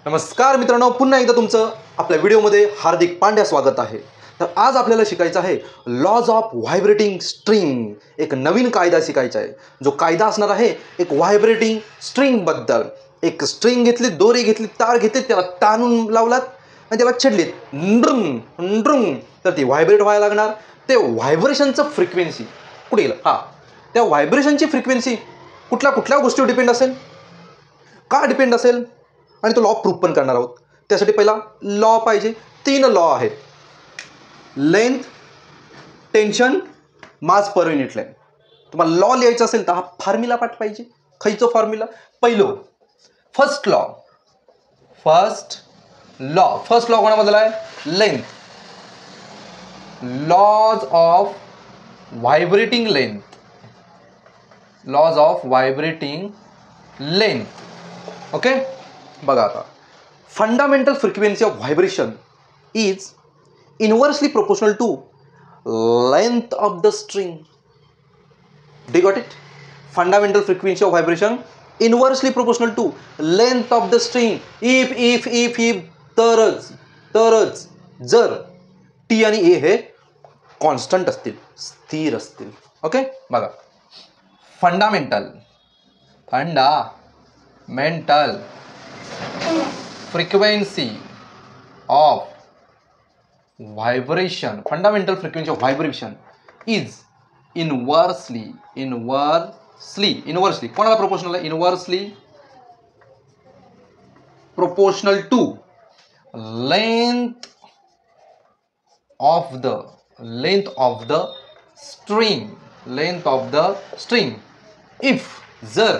नमस्कार मित्रांनो, पुन्हा एकदा तुमचं आपल्या व्हिडिओमध्ये हार्दिक पांड्या स्वागत आहे। तर आज आपल्याला शिकायचं आहे लॉज ऑफ व्हायब्रेटिंग स्ट्रिंग। एक नवीन कायदा शिकायचा आहे, जो कायदा असणार आहे एक व्हायब्रेटिंग स्ट्रिंग बद्दल। एक स्ट्रिंग घेतली, दोरी घेतली, तार घेतली, त्याला ताणून लावलात आणि त्याला छेडलीत, ड्रुंग ड्रुंग, तर ती व्हायब्रेट व्हायला लागणार। ते व्हायब्रेशनचं फ्रिक्वेन्सी कुठे गेलं? त्या व्हायब्रेशनची फ्रिक्वेन्सी कुठल्या गोष्टीवर डिपेंड असेल, का डिपेंड असेल, आणि तो लॉ प्रूफ पण करणार आहोत। त्यासाठी पहिला लॉ पाहिजे। 3 लॉ आहेत: लेंथ, टेन्शन, मास पर युनिट लेंथ। तुम्हाला लॉ लिहायचा असेल तर हा फॉर्म्युला पाठ पाहिजे। खयचो फॉर्म्युला? पहिलो फर्स्ट लॉ कोणाबद्दल आहे? Length, laws of vibrating length. Okay, बघा आता, fundamental frequency of vibration is inversely proportional to length of the string. Do you got it? Fundamental frequency of vibration inversely proportional to length of the string. If तरच जर T आणि ए हे constant असतील, स्थिर असतील। Okay, बघा, fundamental frequency of vibration, fundamental frequency of vibration is inversely कोणाला proportional आहे? Inversely proportional to length of the string if जर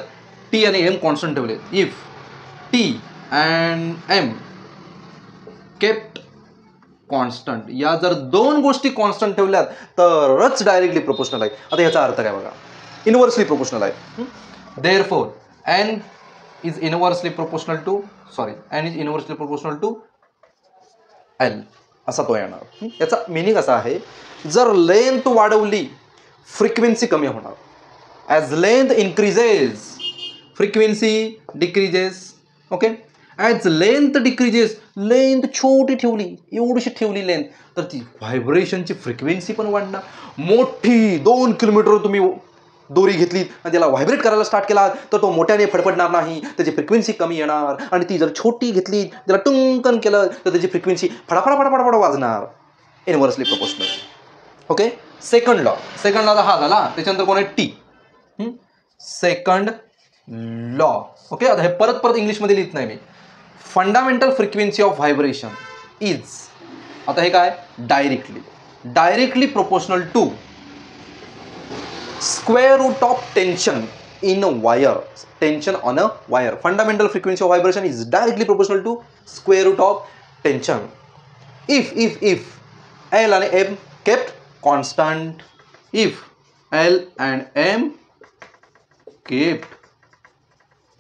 टी आणि एम कॉन्स्टंट ठेवले, if T and M kept constant, या जर दोन गोष्टी कॉन्स्टंट ठेवल्यात तरच डायरेक्टली प्रोपोर्शनल आहे। आता याचा अर्थ काय बघा, इनवर्सली प्रोपोर्शनल आहे। Therefore n is inversely proportional to L, असा तो येणार। याचा मिनिंग असा आहे, जर लेंथ वाढवली फ्रिक्वेन्सी कमी होणार। As length increases, frequency decreases. Okay? As length decreases, length छोटी ठेवली, एवढीशी ठेवली लेंथ, तर ती व्हायब्रेशनची फ्रिक्वेन्सी पण वाढणार। मोठी 2 किलोमीटर तुम्ही दोरी घेतली आणि त्याला व्हायब्रेट करायला स्टार्ट केला तर तो मोठ्याने फडफडणार नाही, त्याची फ्रिक्वेन्सी कमी येणार। आणि ती जर छोटी घेतली, त्याला टुंकन केलं तर त्याची फ्रिक्वेन्सी फडाफड वाजणार। Inversely proportional. Okay, second law हा झाला। त्याच्यानंतर कोण आहे? T, second law. ओके, आता हे परत इंग्लिशमध्ये लिहित नाही मी। Fundamental frequency of vibration is, आता हे काय? Directly proportional to square root of tension in wire, tension on a wire. Fundamental frequency of vibration is directly proportional to square root of tension if L आणि M kept constant. If L and M kept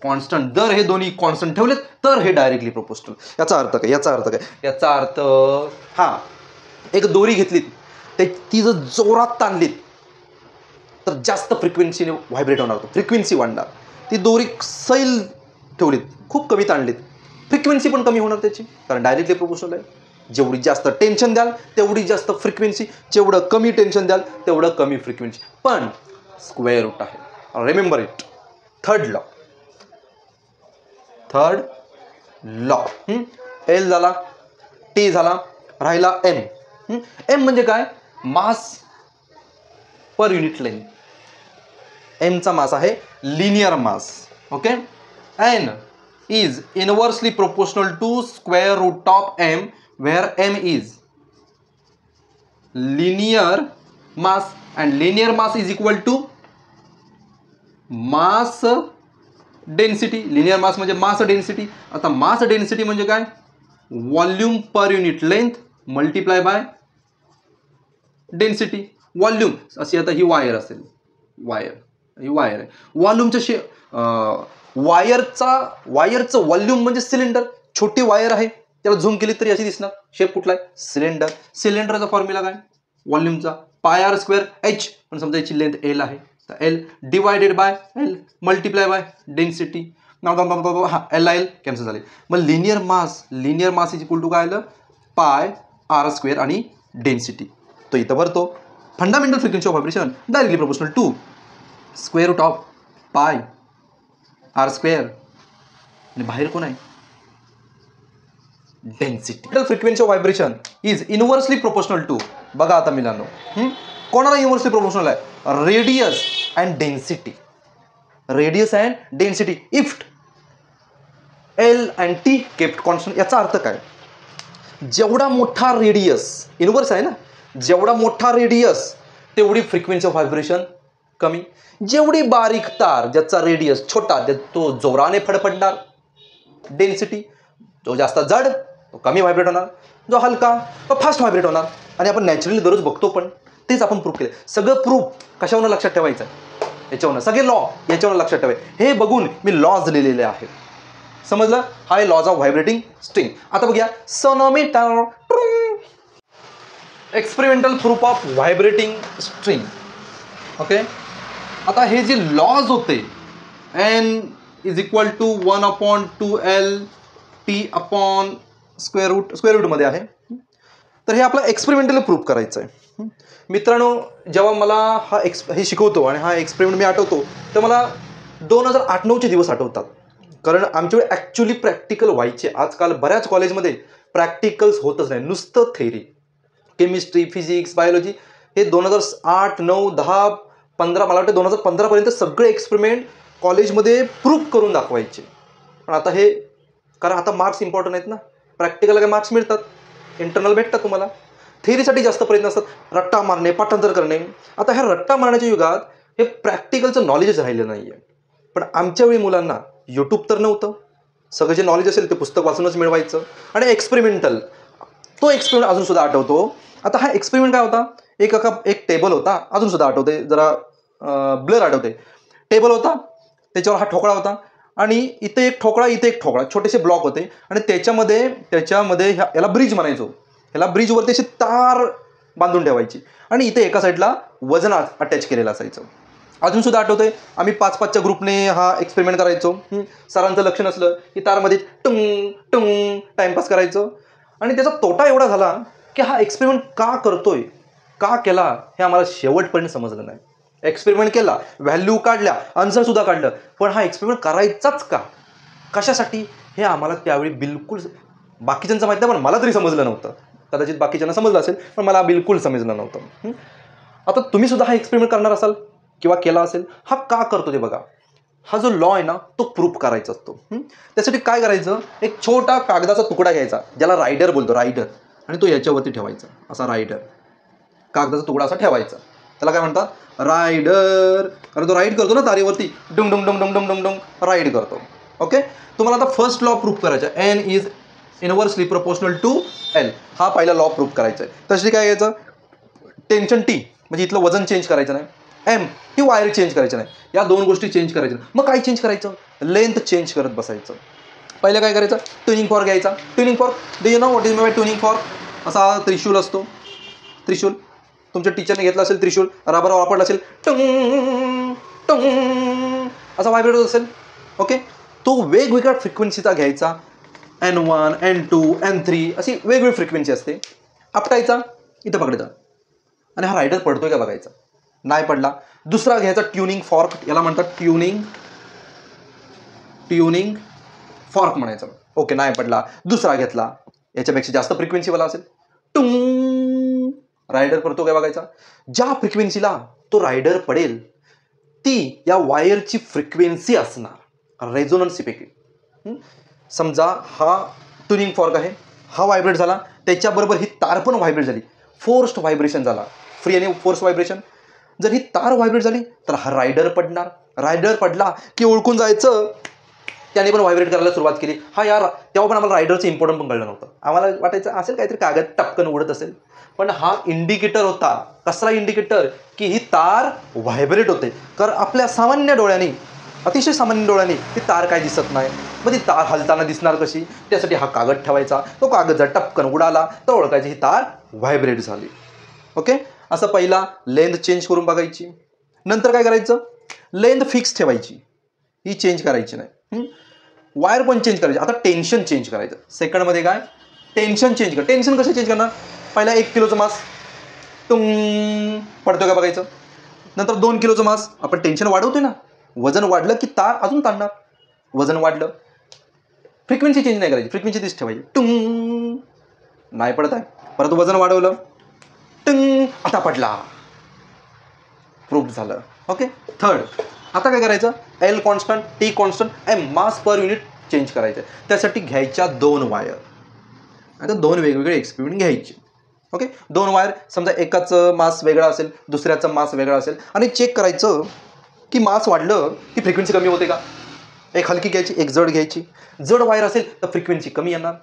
constant, जर हे दोन्ही constant ठेवलेत तर हे directly proportional. याचा अर्थ काय? याचा अर्थ हा, एक दोरी घेतलीत, ती जर जोरात ताणलीत तर जास्त फ्रिक्वेन्सीने व्हायब्रेट होणार, तो फ्रिक्वेन्सी वाढणार। ती दोरी सैल ठेवलीत, खूप कमी ताणलीत, फ्रिक्वेन्सी पण कमी होणार त्याची, कारण डायरेक्टली प्रोपोर्शनल आहे। जेवढी जास्त टेन्शन द्याल तेवढी जास्त फ्रिक्वेन्सी, जेवढं कमी टेन्शन द्याल तेवढं कमी फ्रिक्वेन्सी, पण स्क्वेअर रूट आहे। Remember it. Third law, L झाला, टी झाला, राहिला एम। एम म्हणजे काय? मास पर युनिट लेंथ। एमचा मास आहे linear mass. Okay, N is inversely proportional to square root of M, where M is linear mass and linear mass is equal to mass density. Linear mass म्हणजे mass density. आता mass density म्हणजे काय? Volume per unit length multiply by density. Volume अशी, आता ही wire असेल, ही wire आहे। व्हॉल्यूमच्या वायरचं व्हॉल्यूम म्हणजे सिलेंडर। छोटी वायर आहे, त्याला झूम केली तरी अशी दिसणार। शेप कुठला आहे? सिलेंडर। सिलेंडरचा फॉर्म्युला काय? व्हॉल्यूमचा πr² h, पण समजा याची लेंथ एल आहे, L divided by L multiply by density. हां एल कॅन्सल झाले. मग linear mass is equal to काय आलं पाय आर स्क्वेअर आणि डेन्सिटी तो इथं भरतो. Fundamental frequency of vibration directly proportional to square root of pi r square आणि बाहेर कोण आहे density. Frequency of vibration is inversely proportional to बघा आता मिलानो कोणाला इनव्हर्सली प्रोपोर्शनल आहे radius and density if L and T kept constant. याचा अर्थ काय जेवढा मोठा रेडियस इनव्हर्स आहे ना जेवढा मोठा रेडियस तेवढी फ्रिक्वेन्सी ऑफ व्हायब्रेशन कमी. जेवढी बारीक तार ज्याचा रेडियस छोटा तो जोराने फडफडणार डेन्सिटी. जो जास्त जड तो कमी व्हायब्रेट होणार जो हलका तो फास्ट व्हायब्रेट होणार. आणि आपण नॅचरली दररोज बघतो पण तेच आपण प्रूफ केलं. सगळं प्रूफ कशावरून लक्षात ठेवायचं याच्यावरून सगळे लॉ याच्यावरून लक्षात ठेवायचे. हे बघून मी लॉज लिहिलेले आहेत समजलं. हा आहे लॉज ऑफ व्हायब्रेटिंग स्ट्रिंग. आता बघूया sonometer experimental proof of vibrating string. Okay आता हे जे लॉज होते N is equal to 1/2L T upon square रूटमध्ये आहे. तर हे आपलं एक्सपेरिमेंटल प्रूफ करायचं आहे. मित्रांनो जेव्हा मला हे शिकवतो आणि हा एक्सपेरिमेंट मी आठवतो तर मला 2008-9चे दिवस आठवतात. कारण आमच्याकडे ॲक्च्युली प्रॅक्टिकल व्हायचे. आजकाल बऱ्याच कॉलेजमध्ये प्रॅक्टिकल्स होतच नाही नुसतं थेरी. केमिस्ट्री फिजिक्स बायोलॉजी हे 2008, 9, 10, 15 मला वाटतं 2015पर्यंत सगळे एक्सपेरिमेंट कॉलेजमध्ये प्रूफ करून दाखवायचे. पण आता हे कारण आता मार्क्स इम्पॉर्टंट आहेत ना. प्रॅक्टिकलला काय मार्क्स मिळतात इंटरनल भेटतात तुम्हाला. थेरीसाठी जास्त प्रयत्न असतात रट्टा मारणे पाठांतर करणे. आता ह्या रट्टा मारण्याच्या युगात हे प्रॅक्टिकलचं नॉलेजच राहिलं नाही आहे. पण आमच्या वेळी मुलांना यूट्यूब तर नव्हतं. सगळं जे नॉलेज असेल ते पुस्तक वाचूनच मिळवायचं. आणि एक्सपेरिमेंटल तो एक्सपेरिमेंट अजूनसुद्धा आठवतो. आता हा एक्सपेरिमेंट काय होता एक टेबल होता अजूनसुद्धा आठवते जरा ब्लर आठवते. टेबल होता त्याच्यावर हा ठोकळा होता आणि इथे एक ठोकळा छोटेसे ब्लॉक होते आणि त्याच्यामध्ये याला ब्रिज म्हणायचो. ह्याला ब्रिजवरती अशी तार बांधून ठेवायची आणि इथे एका साईडला वजन अटॅच केलेलं असायचं. अजूनसुद्धा आठवतंय आम्ही 5-5च्या ग्रुपने हा एक्सपेरिमेंट करायचो. सरांचं लक्ष नसलं की तारमध्ये टुंग टुंग टाइमपास करायचो. आणि त्याचा तोटा एवढा झाला की हा एक्सपेरिमेंट का केला हे आम्हाला शेवटपर्यंत समजलं नाही. एक्सपेरिमेंट केला व्हॅल्यू काढल्या आन्सरसुद्धा काढलं पण हा एक्सपेरिमेंट करायचाच का कशासाठी हे आम्हाला त्यावेळी बिलकुल बाकीच्यांचं माहीत नाही पण मला तरी समजलं नव्हतं. कदाचित बाकीच्यांना समजलं असेल पण मला बिलकुल समजलं नव्हतं. आता तुम्ही सुद्धा हा एक्सपेरिमेंट करणार असाल किंवा केला असेल. हा का करतो ते बघा. हा जो लॉ आहे ना तो प्रूफ करायचा असतो. त्यासाठी काय करायचं एक छोटा कागदाचा तुकडा घ्यायचा ज्याला रायडर बोलतो रायडर आणि तो याच्यावरती ठेवायचा असा रायडर कागदाचा तुकडा असा ठेवायचा. त्याला काय म्हणतात रायडर. कारण तो राईड करतो ना तारेवरती डुंग डुंग डुंग डुंग डुंग डुंग डुंग राईड करतो. ओके तुम्हाला आता फर्स्ट लॉ प्रूफ करायचा N is inversely proportional to L. हा पहिला लॉ प्रूफ करायचा आहे. त्यासाठी काय घ्यायचं टेन्शन टी म्हणजे इथलं वजन चेंज करायचं नाही. एम ही वायर चेंज करायची नाही. या दोन गोष्टी चेंज करायच्या. मग काय चेंज करायचं लेंथ चेंज करत बसायचं. पहिलं काय करायचं ट्युनिंग फॉर्क घ्यायचा. Tuning fork do you know what is my tuning fork. असा त्रिशूल असतो. त्रिशूल तुमच्या टीचरने घेतला असेल त्रिशूल रबर वापरला असेल टुंग टुंग असा व्हायब्रेट होत असेल. ओके तो वेगवेगळ्या फ्रिक्वेन्सीचा घ्यायचा N1 N2 N3 अशी वेगवेगळी फ्रिक्वेन्सी असते. आपटायचा इथं पकडायचा आणि हा रायडर पडतोय का बघायचा. नाही पडला दुसरा घ्यायचा ट्युनिंग फॉर्क. याला म्हणतात ट्युनिंग फॉर्क म्हणायचं. ओके नाही पडला दुसरा घेतला याच्यापेक्षा जास्त फ्रिक्वेन्सीवाला असेल टुंग रायडर पडतो काय बघायचा. ज्या फ्रिक्वेन्सीला तो रायडर पडेल ती या वायरची फ्रिक्वेन्सी असणार रेझोनन्स इफेक्ट. समजा हा ट्युनिंग फॉर्क आहे हा व्हायब्रेट झाला त्याच्याबरोबर ही तार पण व्हायब्रेट झाली फोर्स्ड व्हायब्रेशन झाला फ्री आणि फोर्स व्हायब्रेशन. जर ही तार व्हायब्रेट झाली तर हा रायडर पडणार. रायडर पडला की ओळखून जायचं त्याने पण व्हायब्रेट करायला सुरुवात केली. हा यार तेव्हा पण आम्हाला रायडरचं इम्पॉर्टंट पण कळलं नव्हतं. आम्हाला वाटायचं असेल काहीतरी कागद टपकन उडत असेल पण हा इंडिकेटर होता. कसला इंडिकेटर की ही तार व्हायब्रेट होते. कारण आपल्या सामान्य डोळ्याने अतिशय सामान्य डोळ्याने ती तार काय दिसत नाही. मग ती तार हलताना दिसणार कशी त्यासाठी हा कागद ठेवायचा. तो कागद जर टपकन उडाला तर ओळखायची ही तार व्हायब्रेट झाली. ओके असं पहिला लेंथ चेंज करून बघायची. नंतर काय करायचं लेंथ फिक्स ठेवायची ही चेंज करायची नाही. वायर पण चेंज करायची. आता टेन्शन चेंज करायचं. सेकंडमध्ये काय टेन्शन चेंज कर. टेन्शन कसं चेंज करणार? पहिला 1 किलोचं मास पडतोय का बघायचं. नंतर 2 किलोचं मास, आपण टेन्शन वाढवतोय ना, वजन वाढलं की तार अजून ताणणार. वजन वाढलं, फ्रिक्वेन्सी चेंज नाही करायची, फ्रिक्वेन्सी तीच ठेवायची. नाही पडत आहे. परत वजन वाढवलं, आता पडला, प्रूफ झालं. ओके. थर्ड, आता काय करायचं? एल कॉन्स्टंट, टी कॉन्स्टंट आणि मास पर युनिट चेंज करायचं. त्यासाठी घ्यायच्या 2 वायर. आता 2 वेगवेगळे एक्सपेरिमेंट घ्यायचे. ओके. 2 वायर, समजा एकाचं मास वेगळा असेल, दुसऱ्याचं मास वेगळा असेल, आणि चेक करायचं की मास वाढलं की फ्रिक्वेन्सी कमी होते का. एक हलकी घ्यायची, एक जड घ्यायची. जड वायर असेल तर फ्रिक्वेन्सी कमी येणार,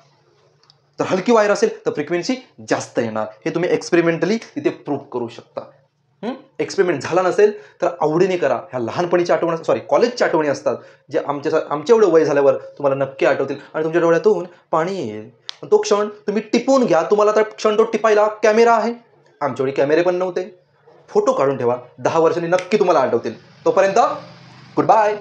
तर हलकी वायर असेल तर फ्रिक्वेन्सी जास्त येणार. हे तुम्ही एक्सपेरिमेंटली तिथे प्रूव्ह करू शकता. एक्सपेरिमेंट झाला नसेल तर आवडीने करा. ह्या लहानपणीच्या आठवणी, सॉरी कॉलेजच्या आठवणी असतात, जे आमच्या एवढं वय झाल्यावर तुम्हाला नक्की आठवतील आणि तुमच्या डोळ्यातून पाणी येईल. तो क्षण तुम्ही टिपून घ्या. तुम्हाला तर क्षण तो टिपायला कॅमेरा आहे. आमच्यावेळी कॅमेरे पण नव्हते. फोटो काढून ठेवा. 10 वर्षांनी नक्की तुम्हाला आठवतील. तोपर्यंत गुड बाय.